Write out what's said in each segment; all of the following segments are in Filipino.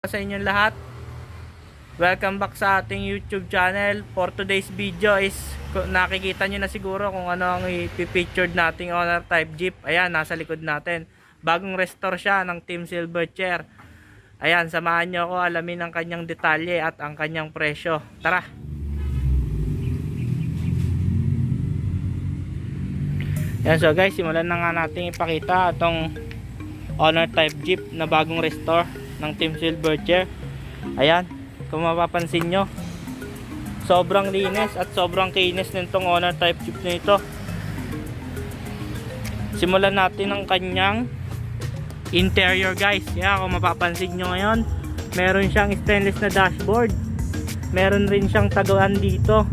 Sa inyong lahat, welcome back sa ating YouTube channel. For today's video is nakikita nyo na siguro kung ano ang i-featured nating Honor Type Jeep. Ayan, nasa likod natin. Bagong restore siya ng Team Silverchair. Ayan, samahan nyo ako alamin ang kanyang detalye at ang kanyang presyo. Tara! Ayan, so guys, simulan na nga natin ipakita itong Honor Type Jeep na bagong restore ng Team Silverchair. Ayan, kung mapapansin nyo, sobrang linis at sobrang kinis nitong Honor Type Jeep na ito. Simulan natin ang kanyang interior guys. Kaya kung mapapansin nyo ngayon, meron siyang stainless na dashboard, meron rin siyang taguan dito,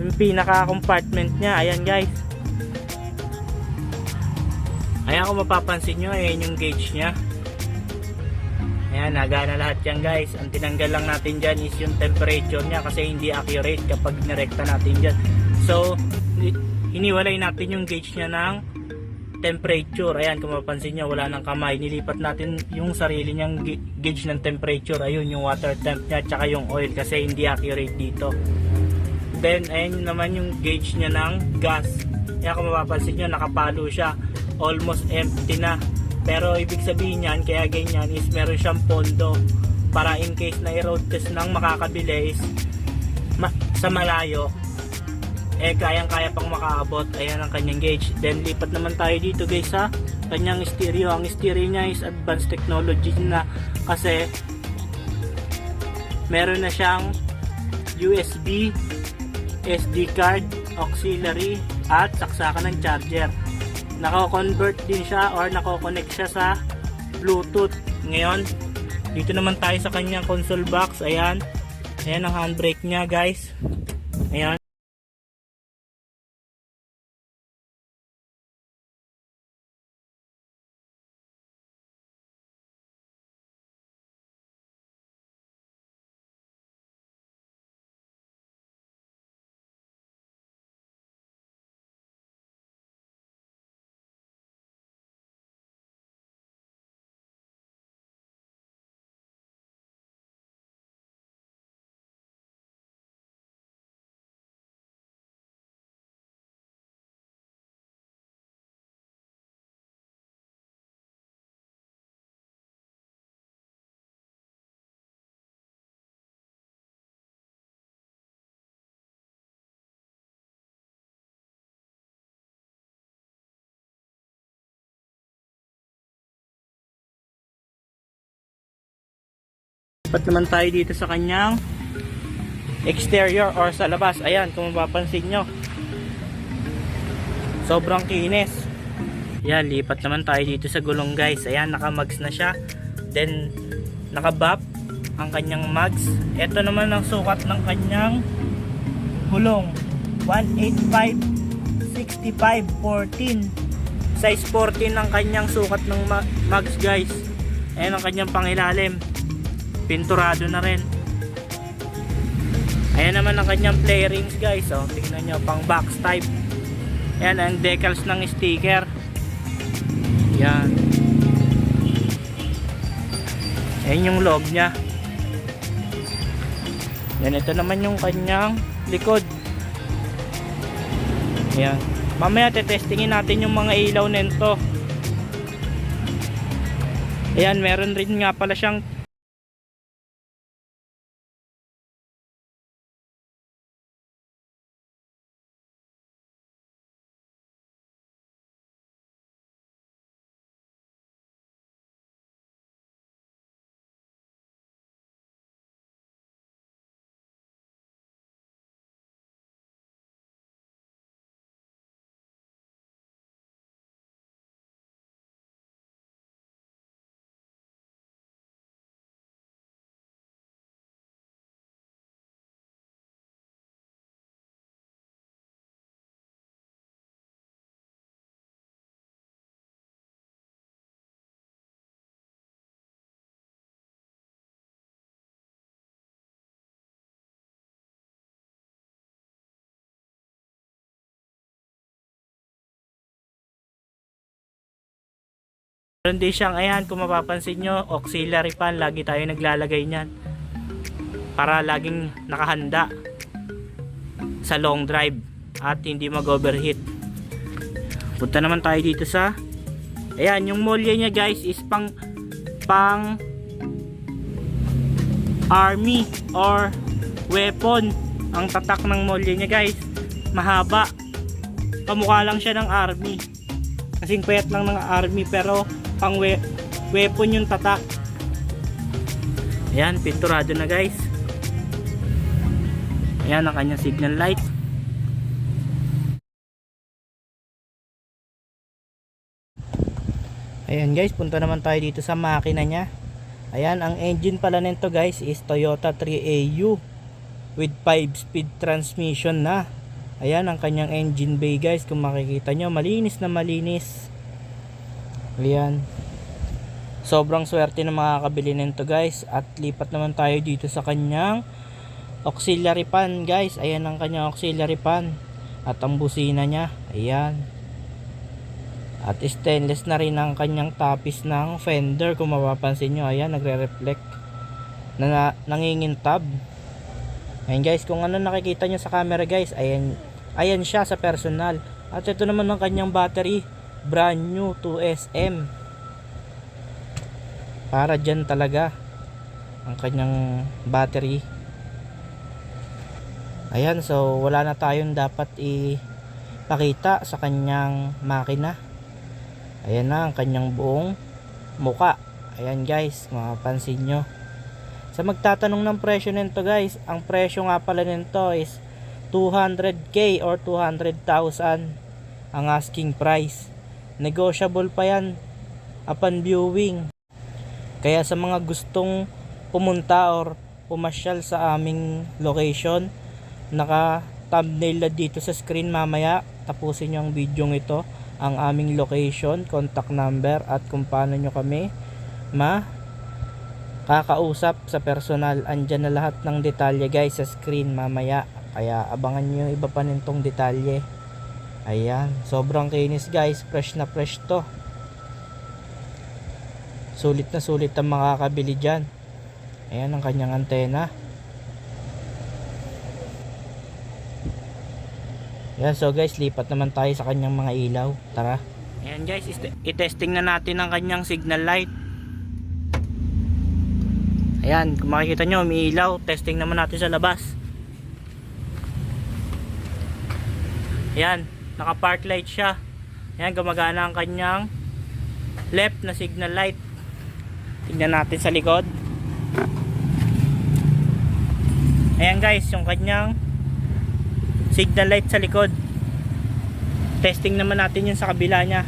yung pinaka compartment nya. Ayan guys, ayan, kung mapapansin nyo, ayan yung gauge nya. Ayan, nagana lahat yan guys. Ang tinanggal lang natin dyan is yung temperature nya kasi hindi accurate kapag nirekta natin dyan. So, hiniwalay natin yung gauge nya ng temperature. Ayan, kung mapapansin nyo, wala ng kamay. Nilipat natin yung sarili nyang gauge ng temperature. Ayun, yung water temp nya tsaka yung oil kasi hindi accurate dito. Then, ayan naman yung gauge nya ng gas. Ayan, kung mapapansin nyo, nakapalo siya. Almost empty na. Pero ibig sabihin yan, kaya ganyan is meron siyang pondo para in case na i-road test ng makakabili is sa malayo, kayang kaya pang makaabot. Ayan ang kanyang gauge. Then lipat naman tayo dito guys sa kanyang stereo. Ang stereo niya is advanced technology na kasi meron na siyang USB, SD card, auxiliary at saksakan ng charger. Nako-convert din siya or nako-connect siya sa Bluetooth. Ngayon, dito naman tayo sa kanyang console box. Ayan. Ayan ang handbrake niya, guys. Ayan. Lipat naman tayo dito sa kanyang exterior or sa labas. Ayan, kung mapapansin nyo, sobrang kinis. Ayan, lipat naman tayo dito sa gulong guys. Ayan, naka-mags na siya. Then, naka-bap ang kanyang mags. Ito naman ang sukat ng kanyang gulong. 185 65 14. Size 14 ang kanyang sukat ng mags guys. Ayan ang kanyang pangilalim. Pinturado na rin. Ayan naman ang kanyang play rings guys. Oh, tingnan nyo, pang box type. Ayan ang decals ng sticker. Ayan. Ayan yung loob nya. Ayan, ito naman yung kanyang likod. Ayan. Mamaya tetestingin natin yung mga ilaw nito. Ayan, meron rin nga pala siyang Meron din siyang, ayan, kung mapapansin nyo, auxiliary fan. Lagi tayo naglalagay niyan para laging nakahanda sa long drive at hindi mag-overheat. Punta naman tayo dito sa, ayan, yung molye niya guys is pang army or weapon. Ang tatak ng molye niya guys, mahaba. Kamukha lang siya ng army. Kasing payat lang ng army, pero pang weapon yung tatak. Ayan, pinturado na guys. Ayan ang kanyang signal light. Ayan guys, punta naman tayo dito sa makina niya. Ayan, ang engine pala nito guys is Toyota 3AU with 5-speed transmission na. Ayan ang kanyang engine bay guys. Kung makikita nyo, malinis na malinis. Ayan. Sobrang swerte na makakabili nito guys. At lipat naman tayo dito sa kanyang auxiliary fan guys. Ayan ang kanyang auxiliary fan. At ang busina niya. Ayan. At stainless na rin ang kanyang tapis ng fender. Kung mapapansin nyo, ayan, nagre-reflect na nangingintab. Ayan guys, kung ano nakikita nyo sa camera guys, ayan siya sa personal. At ito naman ang kanyang battery, brand new 2SM. Para dyan talaga ang kanyang battery. Ayan, so wala na tayong dapat ipakita sa kanyang makina. Ayan na ang kanyang buong muka. Ayan guys, mapapansin nyo. Sa magtatanong ng presyo nito guys, ang presyo nga pala nito is 200k or 200,000 ang asking price. Negotiable pa yan upon viewing. Kaya sa mga gustong pumunta or pumasyal sa aming location, naka thumbnail na dito sa screen mamaya. Tapusin nyo ang video ito, ang aming location, contact number, at kung paano nyo kami kakausap sa personal. Andyan na lahat ng detalye guys sa screen mamaya, kaya abangan nyo yung iba pa nitong detalye. Ayan, sobrang kinis guys, fresh na fresh to. Sulit na sulit ang makakabili dyan. Ayan ang kanyang antena. Yan, so guys, lipat naman tayo sa kanyang mga ilaw. Tara. Ayan guys, i-testing na natin ang kanyang signal light. Ayan, kung makikita nyo, umiilaw. Testing naman natin sa labas. Ayan, naka park light siya. Ayan, gumagana ang kanyang left na signal light. Tignan natin sa likod. Ayan guys, yung kanyang signal light sa likod. Testing naman natin yun sa kabila nya.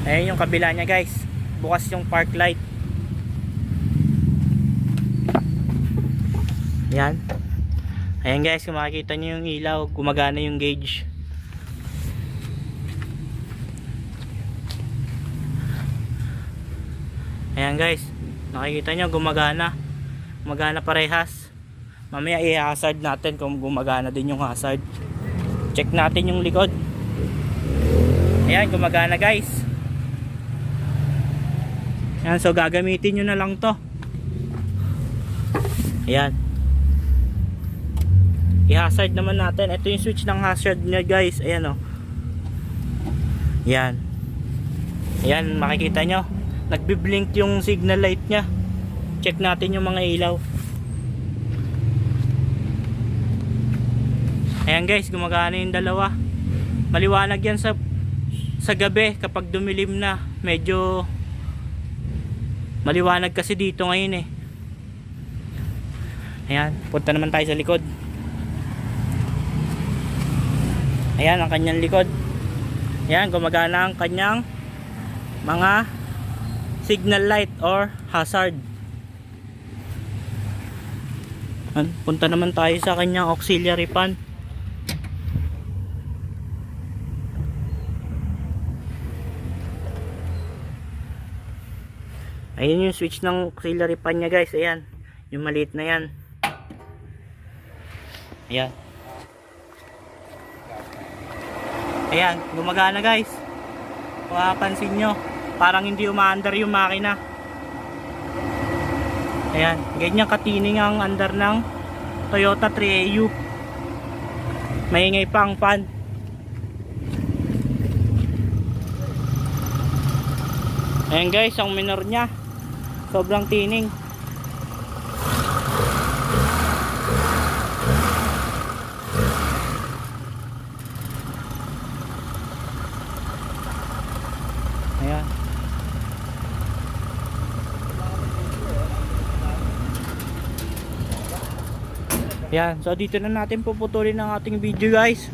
Ayan yung kabila nya guys, bukas yung park light. Ayan. Ayan guys, kung makikita nyo yung ilaw, gumagana yung gauge. Ayan guys, nakikita nyo gumagana. Gumagana parehas. Mamaya i-hazard natin kung gumagana din yung hazard. Check natin yung likod. Ayan, gumagana guys. Ayan, so gagamitin nyo na lang to. Ayan. I-hazard naman natin. Ito yung switch ng hazard niya guys. Ayan o. Ayan. Ayan, makikita nyo. Nagbiblink yung signal light nya. Check natin yung mga ilaw. Ayan guys, gumagana yung dalawa. Maliwanag yan sa gabi kapag dumilim na. Medyo maliwanag kasi dito ngayon eh. Ayan, punta naman tayo sa likod. Ayan ang kanyang likod. Ayan, gumagana ang kanyang mga signal light or hazard. Punta naman tayo sa kanyang auxiliary fan. Ayan yung switch ng auxiliary fan nya guys. Ayan, yung maliit na yan. Ayan. Ayan, gumagana guys. Kung mapapansin nyo, Parang hindi umaandar yung makina. Ayan, ganyan katining ang andar ng Toyota 3AU. Maingay pa ang fan. Ayan guys, ang minor nya sobrang tining. Ayan. Ayan, so dito na natin puputulin ang ating video guys.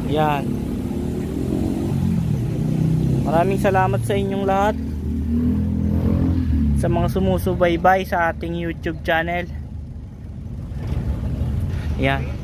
Ayan. Maraming salamat sa inyong lahat sa mga sumusubaybay sa ating YouTube channel. Ayan.